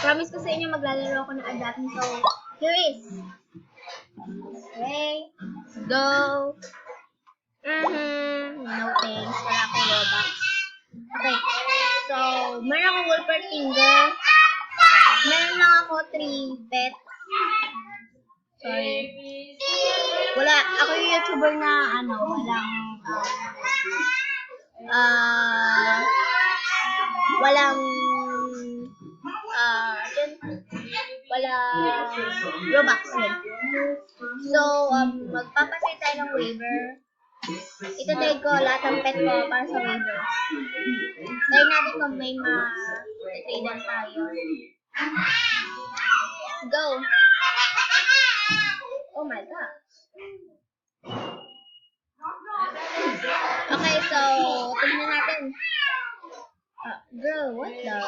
Promise ko sa inyo maglalaro ako ng adapting. So, here is. Okay. Go. No thanks. Wala akong Robux. Okay. So, meron akong Wolper Finger. Meron lang ako 3 pets. Sorry. Wala. Ako yung YouTuber na, walang Robux yun. So, magpapasay tayo ng waiver. Ito-trade ko lahat ng pet ko para sa waiver. Try natin kung may ma-tradean tayo. Go! Oh my god. Okay, so, tignan natin. Bro, what the?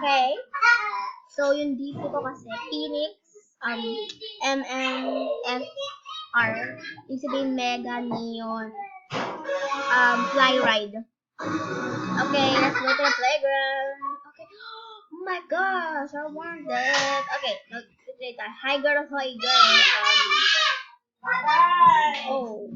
Okay. So, yung dito ko kasi, Phoenix, MMFR, yung sabihin Mega Neon, Fly Ride. Okay, let's go to the playground. Okay. Oh my gosh, I want that. Okay, let's try. Hi girl, hi girl. Oh.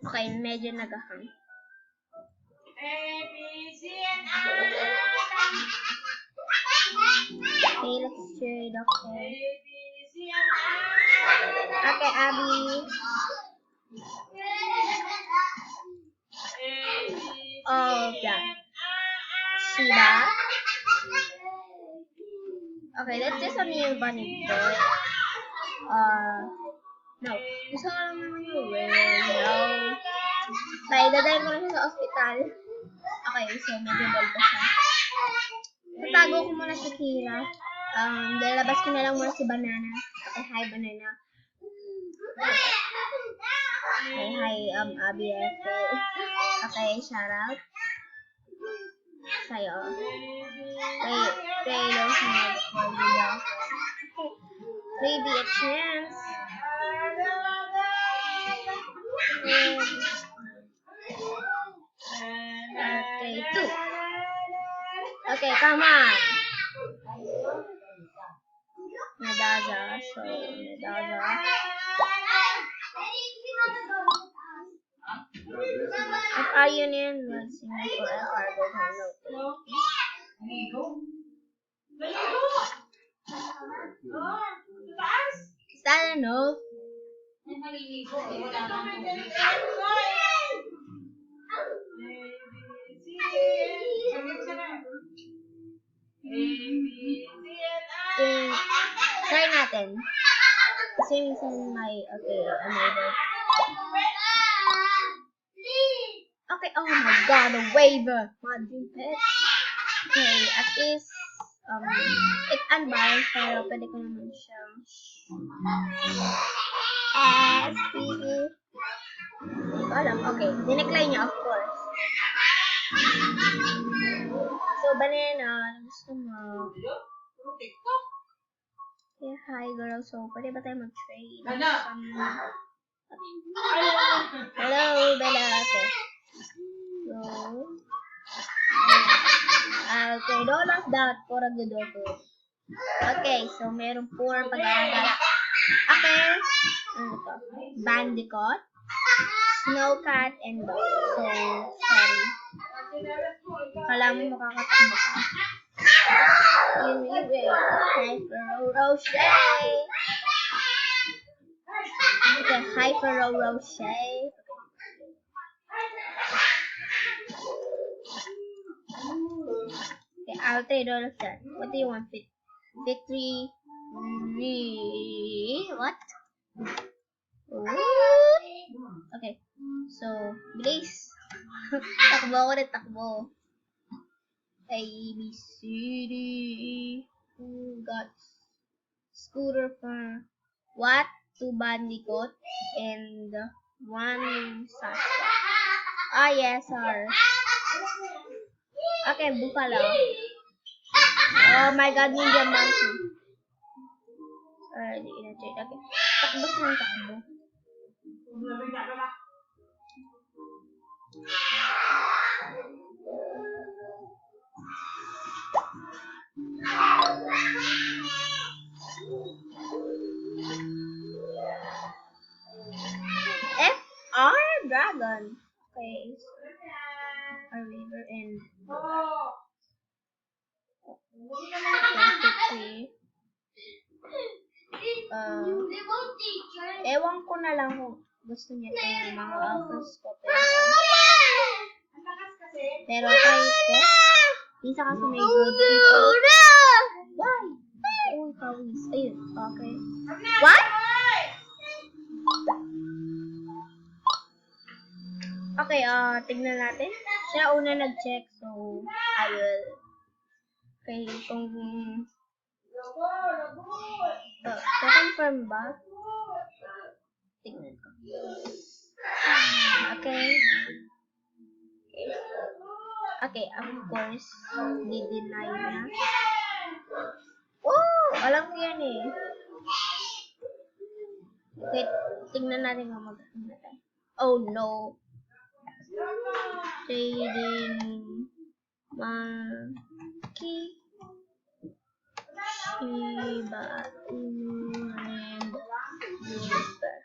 Okay, medyo nag-hang. Okay, let's trade. Okay. Okay, Abby. Oh, yeah. Shiba. Okay, let's just a new bunny boy. No. Gusto ko lang naman yung no. Okay, dadayin ko na siya sa ospital. Okay, so medyo bald pa siya. Tatago ko muna si Kira. Lalabas ko na lang muna si Banana. Okay, hi Banana. Okay, hi Abby F. Okay, shout out. Sa'yo. Taylor Smith for the dance. Maybe a chance. Okay, 2. Okay, come on. Nadaza. So, Nadaza. If our union was singing for a cargo note. Is that enough? Try natin. Kasi minsan may, okay, another. Okay, oh my god, a waiver. My dream pet. Okay, at least, it's unbalanced, pero pwede ko naman siyang SPE. Okay, dinecline niya, of course. So, Banana, gusto mo? Okay, hi girl. So, pwede ba tayo mag-trade? Hello, Bella. Okay. So, I'll trade all of that for a good auto. Okay, so meron 4 pag-aangala. Okay. Ano to? Bandicoot, Snowcat, and Dog. So, sorry. Kala mo makakatakbo ka. Roche. Okay, Hyper Roche. Okay, I'll trade all of that. What do you want? Victory. What? Okay. So, bilis. Takbo ako rin, takbo. A, B, C, D, got scooter for what? 2 Bandicoot and 1 Sasha. Ah, yes, sir. Okay, Buffalo. Oh my god, Ninja Monkey. Already in-check. Okay. Takbo saan takbo? FR Dragon. Okay. A river and ewan ko na lang kung gusto niya itong mga offers ko. Pero try ko. Isa kasi may good people. Why? Uy, kawis. Ayun. Okay. What? Okay, tignan natin. Siya una nag-check, so I will. Okay, kung confirm ba? Tignan ko. Okay. Okay, of course, di-deny niya. Oh, alam ko yan eh. Okay, tignan natin kung mag-ano natin. Oh no. Trading Monkey, Shiba Inu, and Uber.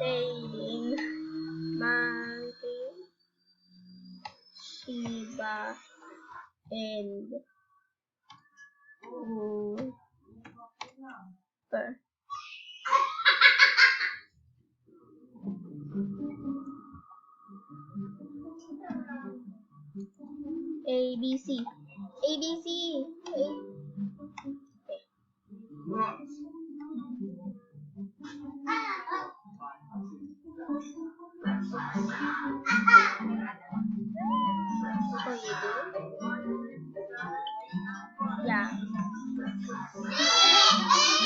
Trading Monkey, Shiba, and Uber. ABC. ABC. Okay. Oh, you do? Yeah.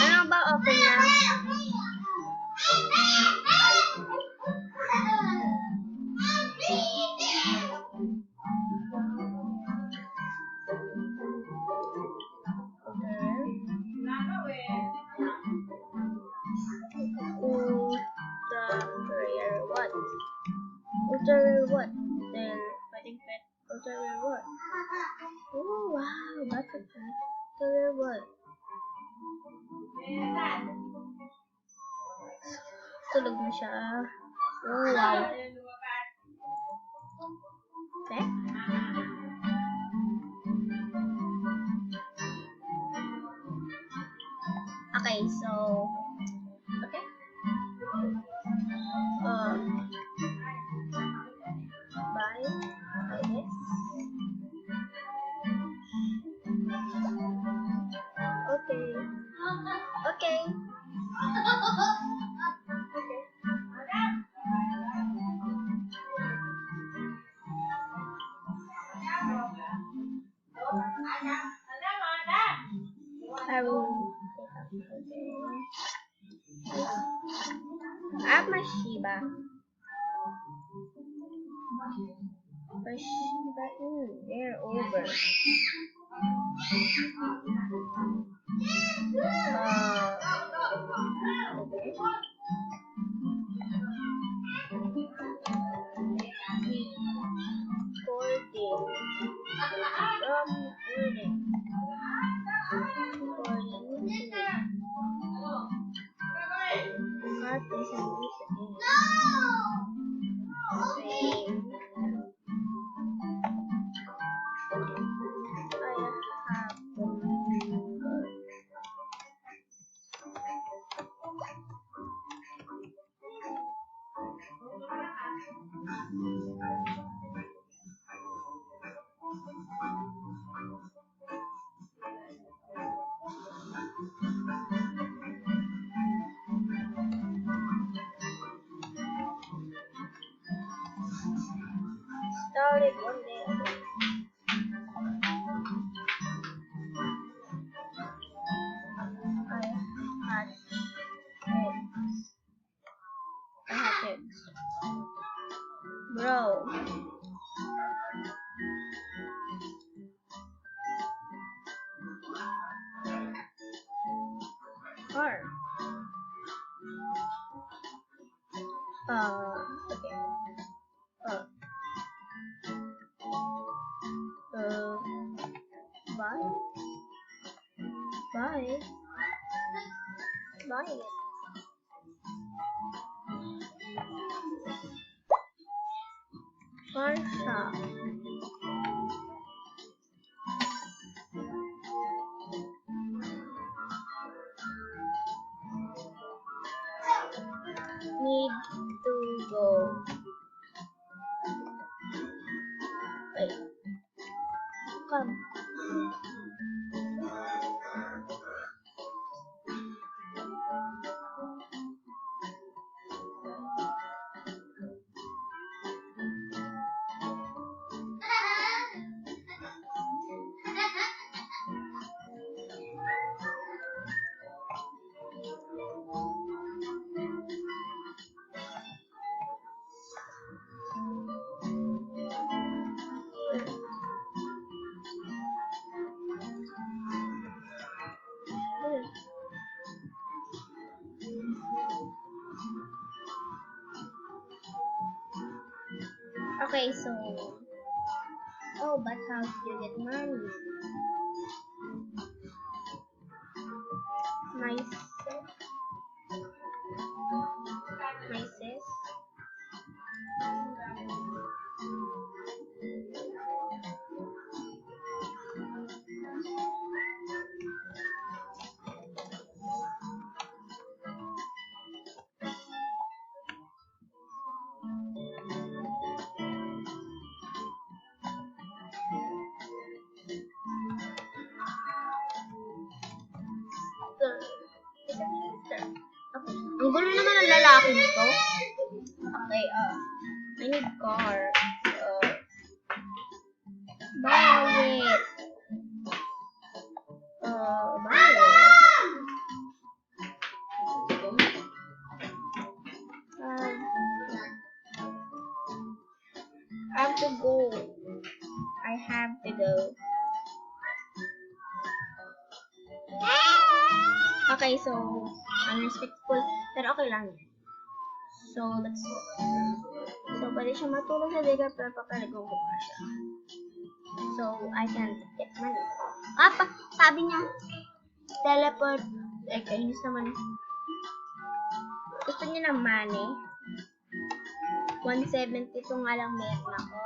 Ano ba offer niya? Ultra rare what? Then fighting pet. Ultra rare what? Oh wow, that's a pet. Ultra rare what? Tulog na siya. Oh wow. Pet? Okay, so okay. Bye. I guess. Okay. Okay. I will take up. Okay. I have my Shiba. My Shiba they're over. Okay. Started one day. Bro. Car. Okay. Bye. Bye. Bye. Car shop. Need to go. Wait. Come. Okay, so but how do you get money? Nice. Nice. Ang gulo naman ng lalaki nito. Okay, I need car. Buy it. Buy it. I have to go. I have to go. Okay, so unrespectful, pero okay lang. So pwede siya matulog sa diga pero papalagong ko pa siya. So, I can get money. Sabi niya, teleport, kainis naman. Gusto niya ng money. 170 ito nga lang meron ako.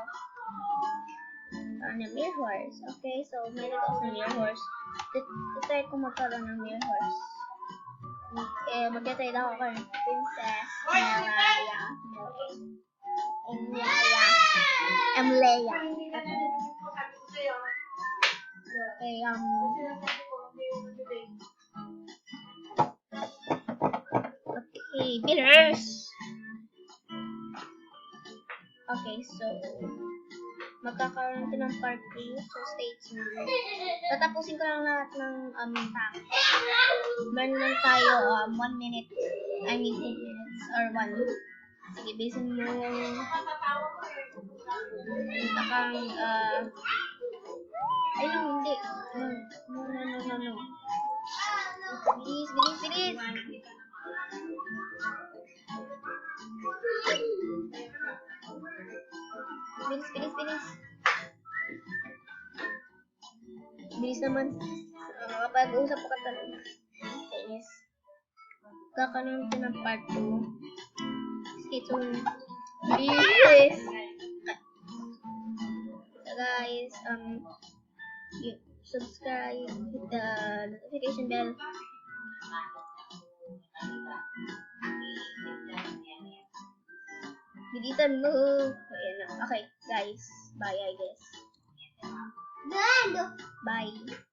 Mirror horse. Okay, so meron ako sa mirror horse. Try ko magkaroon ng mirror horse. Mag-try ako kay Princess Emleia. Okay, bidders. Okay, so magkakaroon ito ng part 3, so stay tuned. Tatapusin ko lang lahat ng tank. Meron lang tayo 1 minute, 2 minutes, or 1. Sige, basin mo punta kang, ay no, hindi. No. Bilis. Bilis naman. Kapag-usap ko ka talaga. Yes. Kakaroon ito ng part 2. Stay tuned. Bilis! So guys, you subscribe, hit the notification bell. Bilisan mo. Ayan na. Okay, guys. Bye, I guess. Bye.